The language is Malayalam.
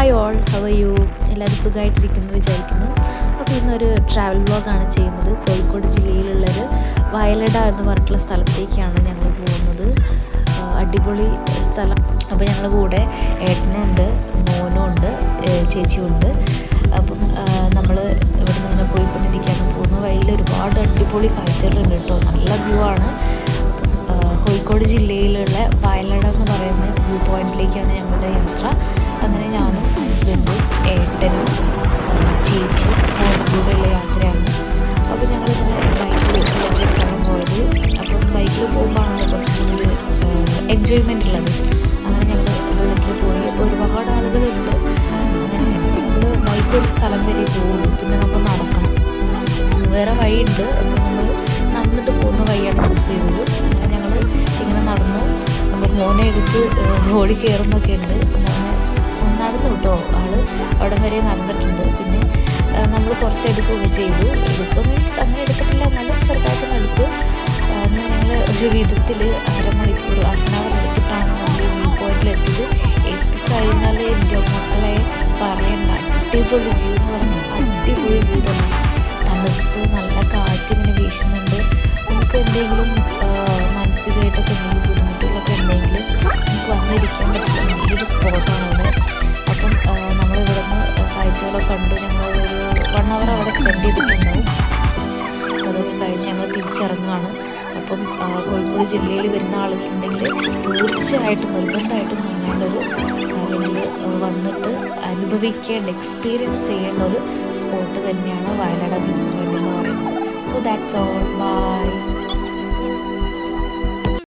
Hi all, how are you? എല്ലാവരും സുഖമായിട്ടിരിക്കുന്നു വിചാരിക്കുന്നു. അപ്പോൾ ഇന്നൊരു ട്രാവൽ വ്ളോഗാണ് ചെയ്യുന്നത്. കോഴിക്കോട് ജില്ലയിലുള്ളൊരു വയലട എന്ന് പറഞ്ഞിട്ടുള്ള സ്ഥലത്തേക്കാണ് ഞങ്ങൾ പോകുന്നത്. അടിപൊളി സ്ഥലം. അപ്പോൾ ഞങ്ങളുടെ കൂടെ ഏട്ടനുണ്ട്, മോനും ഉണ്ട്, ചേച്ചിയും ഉണ്ട്. അപ്പം നമ്മൾ ഇവിടെ നിന്ന് ഇങ്ങനെ പോയിക്കൊണ്ടിരിക്കുകയാണ്. പോകുന്ന വഴിയിൽ ഒരുപാട് അടിപൊളി കാഴ്ചകളുണ്ട് കേട്ടോ. നല്ല വ്യൂ ആണ്. കോഴിക്കോട് ജില്ലയിലുള്ള വയലട എന്ന് പറയുന്ന വ്യൂ പോയിന്റിലേക്കാണ് ഞങ്ങളുടെ യാത്ര. അങ്ങനെ ഞാനും ഹസ്ബൻഡും ഏട്ടനും ചേച്ചിയും മോനും കൂടെയുള്ള യാത്രയാണ്. അപ്പോൾ ഞങ്ങളിങ്ങനെ ബൈക്കിൽ യാത്രയാണ് പോയത്. അപ്പം ബൈക്കിൽ പോകുമ്പോഴാണ് കുറച്ചും കൂടി എൻജോയ്മെൻ്റ് ഉള്ളത്. അങ്ങനെ ഞങ്ങൾ വെള്ളത്തിൽ പോയി. അപ്പോൾ ഒരുപാട് ആളുകളുണ്ട്. അങ്ങനെ നമ്മൾ ബൈക്ക് ഒരു സ്ഥലം വരെ പോകും, പിന്നെ നമ്മൾ നടക്കണം. വേറെ വഴിയുണ്ട്. അപ്പോൾ നമ്മൾ നടന്നിട്ട് പോകുന്ന വഴിയാണ് ചൂസ് ചെയ്തത്. അങ്ങനെ ഞങ്ങൾ ഇങ്ങനെ നടന്നു. നമ്മൾ മോനെ എടുത്ത് ഓടി കയറുന്നൊക്കെ ഉണ്ട്. നടന്നു കേട്ടോ. അവിടെ വരെ നടന്നിട്ടുണ്ട്. പിന്നെ നമ്മൾ കുറച്ച് എടുക്കുകയൊക്കെ ചെയ്തു. എടുക്കുക മീൻസ് അങ്ങനെ എടുത്തിട്ടില്ല, എന്നാലും ചെറുതായിട്ടൊന്നും എടുത്തു. അങ്ങനെ ഞങ്ങൾ ഒരു വിധത്തിൽ അരമണിക്കൂർ 1 hour എടുത്തിട്ടാണ് നമ്മൾ വ്യൂ പോയിന്റിലെത്തിയത്. എത്തിക്കഴിഞ്ഞാൽ എൻ്റെ മക്കളെ പറയണ്ട, അടിപൊളി വ്യൂ എന്ന് പറഞ്ഞാൽ അടിപൊളി വ്യൂ തന്നെ. തണുപ്പ്, നല്ല കാറ്റിങ്ങനെ വീശുന്നുണ്ട്. നമുക്ക് എന്തെങ്കിലും മാനസികമായിട്ടൊക്കെ എന്തെങ്കിലും ബുദ്ധിമുട്ടുകളൊക്കെ ഉണ്ടെങ്കിൽ നമുക്ക് വന്നിരിക്കാൻ പറ്റുന്ന നല്ലൊരു സ്പോട്ടാണ് അവിടെ. അപ്പം നമ്മളിവിടെ നിന്ന് കാഴ്ചകളൊക്കെ കണ്ട് ഞങ്ങളൊരു 1 hour അവിടെ സ്പെൻഡ് ചെയ്തിട്ടുണ്ടാവും. അതൊക്കെ കഴിഞ്ഞ് ഞങ്ങൾ തിരിച്ചിറങ്ങുകയാണ്. അപ്പം കോഴിക്കോട് ജില്ലയിൽ വരുന്ന ആളുകളുണ്ടെങ്കിൽ തീർച്ചയായിട്ടും നിർബന്ധമായിട്ടും കാണേണ്ടത്, അല്ലെങ്കിൽ വന്നിട്ട് അനുഭവിക്കേണ്ട, എക്സ്പീരിയൻസ് ചെയ്യേണ്ട ഒരു സ്പോട്ട് തന്നെയാണ് വയനാട് വ്യൂ പോയിന്റ് എന്ന് പറയുന്നത്. So that's all. ബൈ.